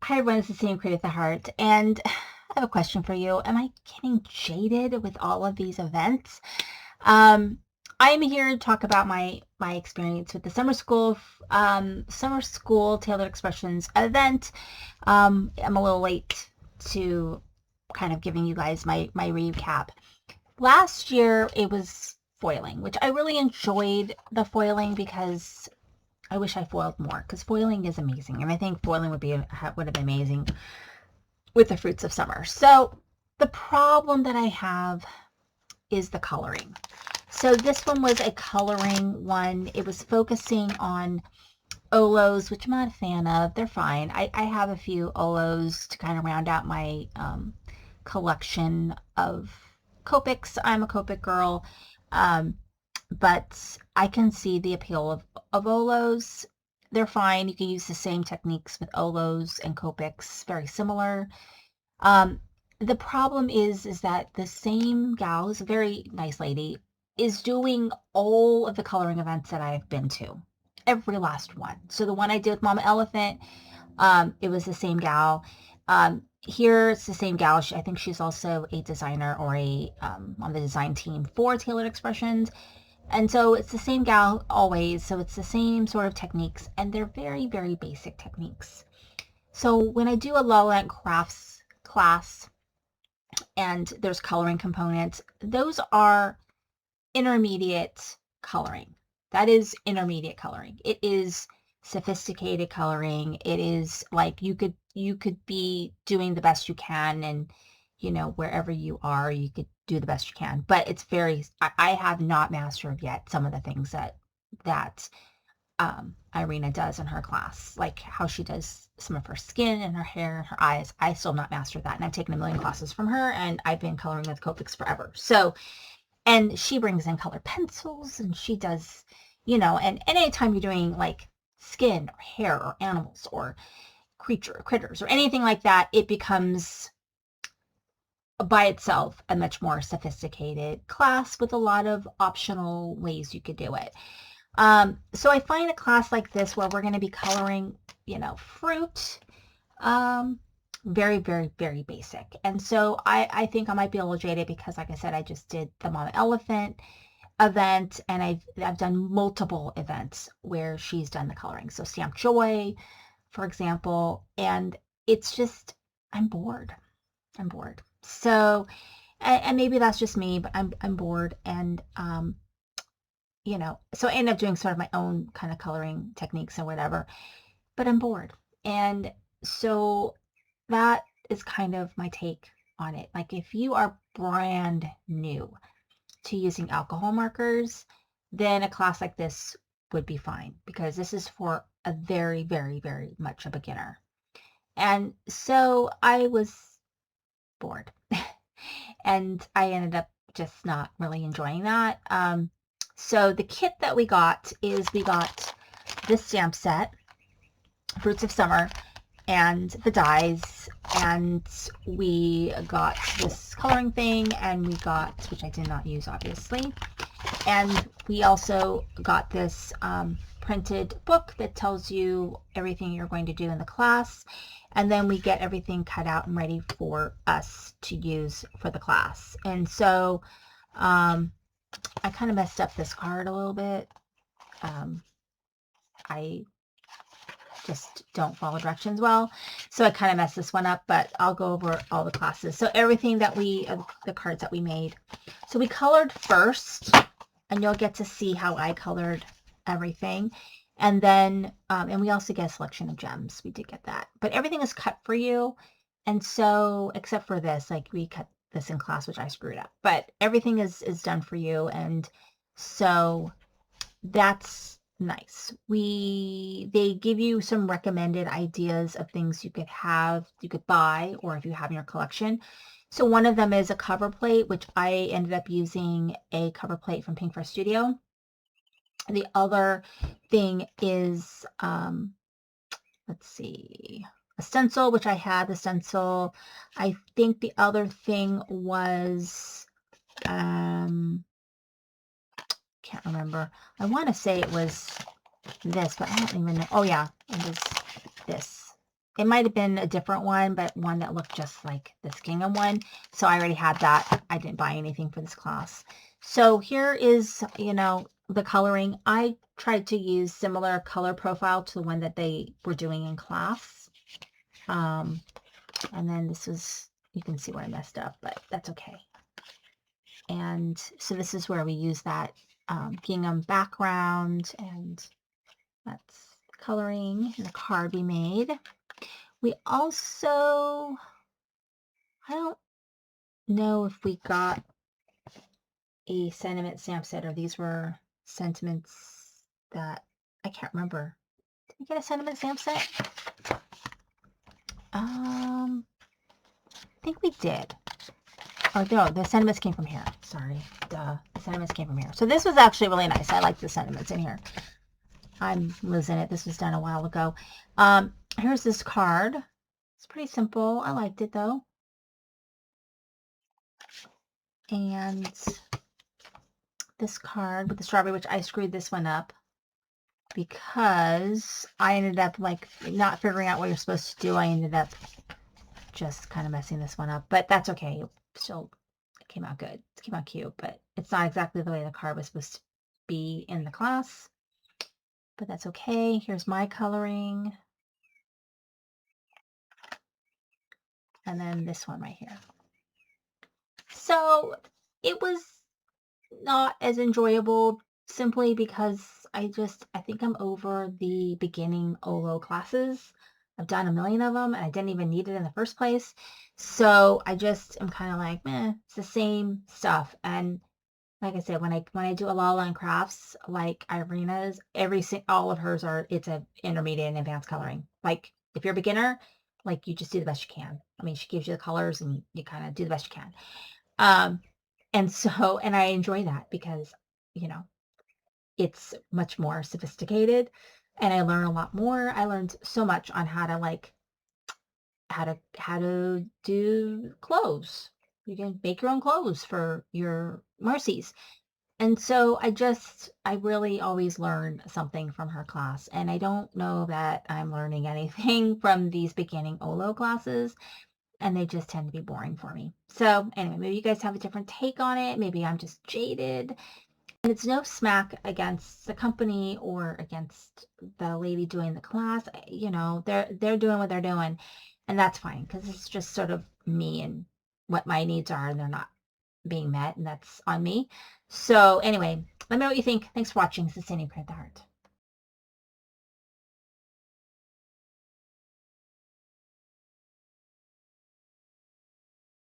Hi everyone, it's the same Create with the Heart, and I have a question for you. Am I getting jaded with all of these events? Um, I am here to talk about my experience with the summer school tailored expressions event. I'm a little late to kind of giving you guys my recap. Last year it was foiling, which I really enjoyed the foiling because I wish I foiled more because foiling is amazing, and I think foiling would have been amazing with the fruits of summer. So the problem that I have is the coloring. So this one was a coloring one. It was focusing on Olos, which I'm not a fan of. They're fine. I have a few Olos to kind of round out my collection of Copics. I'm a Copic girl. Um, but I can see the appeal of Olos. They're fine. You can use the same techniques with Olos and Copics, very similar. Um, the problem is that the same gal, who's a very nice lady, is doing all of the coloring events that I've been to. Every last one. So the one I did with Mama Elephant, it was the same gal. Here it's the same gal. I think she's also a designer or on the design team for Tailored Expressions. And so it's the same gal always. So it's the same sort of techniques, and they're very, very basic techniques. So when I do a La La Land Crafts class and there's coloring components, those are intermediate coloring. That is intermediate coloring. It is sophisticated coloring. It is like you could be doing the best you can, and wherever you are, you could do the best you can. But it's I have not mastered yet some of the things that Irina does in her class, like how she does some of her skin and her hair and her eyes. I still not mastered that, and I've taken a million classes from her, and I've been coloring with Copics forever. So, and she brings in colored pencils, and she does, and anytime you're doing like skin or hair or animals or critters or anything like that, it becomes by itself a much more sophisticated class with a lot of optional ways you could do it. So I find a class like this where we're going to be coloring, fruit, very, very, very basic. And so I think I might be a little jaded because, like I said, I just did the Mama Elephant event, and I've done multiple events where she's done the coloring. So Stamp Joy, for example, and it's just, I'm bored. I'm bored. So, and maybe that's just me, but I'm bored, and so I end up doing sort of my own kind of coloring techniques and whatever, but I'm bored. And so that is kind of my take on it. Like, if you are brand new to using alcohol markers, then a class like this would be fine, because this is for a very, very, very much a beginner. And so I was bored and I ended up just not really enjoying that. So the kit that we got this stamp set, Fruits of Summer, and the dies, and we got this coloring thing, and we got, which I did not use obviously, and we also got this printed book that tells you everything you're going to do in the class, and then we get everything cut out and ready for us to use for the class. And so I kind of messed up this card a little bit. I just don't follow directions well, so I kind of messed this one up, but I'll go over all the classes. So everything that the cards that we made. So we colored first, and you'll get to see how I colored everything. And then, and we also get a selection of gems. We did get that, but everything is cut for you. And so, except for this, like we cut this in class, which I screwed up, but everything is done for you. And so that's nice. They give you some recommended ideas of things you could buy, or if you have in your collection. So one of them is a cover plate, which I ended up using a cover plate from Pink Forest Studio. The other thing is, let's see, a stencil, which I had the stencil. I think the other thing was, can't remember. I want to say it was this, but I don't even know. Oh yeah, it was this. it might have been a different one, but one that looked just like this gingham one. So I already had that. I didn't buy anything for this class. So here is, you know, the coloring. I tried to use similar color profile to the one that they were doing in class. And then this was, you can see where I messed up, but that's okay. And so this is where we use that gingham background, and that's coloring and the card we made. We also, I don't know if we got a sentiment stamp set, or these were sentiments that, I can't remember. Did we get a sentiment stamp set? I think we did. Oh, no, the sentiments came from here. Sorry. Duh. The sentiments came from here. So this was actually really nice. I like the sentiments in here. I'm losing it. This was done a while ago. Here's this card. It's pretty simple. I liked it though. And this card with the strawberry, which I screwed this one up because I ended up like not figuring out what you're supposed to do. I ended up just kind of messing this one up, but that's okay. Still, it came out good. It came out cute, but it's not exactly the way the card was supposed to be in the class, but that's okay. Here's my coloring. And then this one right here. So it was not as enjoyable simply because I think I'm over the beginning OLO classes. I've done a million of them and I didn't even need it in the first place. So I just am kind of like, meh, it's the same stuff. And like I said, when I do a Lala and crafts, like Irina's, all of hers it's a intermediate and advanced coloring. Like if you're a beginner, like you just do the best you can. I mean, she gives you the colors and you kind of do the best you can. And I enjoy that because, you know, it's much more sophisticated and I learn a lot more. I learned so much on how to do clothes. You can make your own clothes for your Marcy's. And so I really always learn something from her class. And I don't know that I'm learning anything from these beginning OLO classes. And they just tend to be boring for me. So anyway, maybe you guys have a different take on it. Maybe I'm just jaded. And it's no smack against the company or against the lady doing the class. You know, they're doing what they're doing. And that's fine because it's just sort of me and what my needs are, and they're not being met, and that's on me. So anyway, let me know what you think. Thanks for watching. This is Sandy Create the Heart.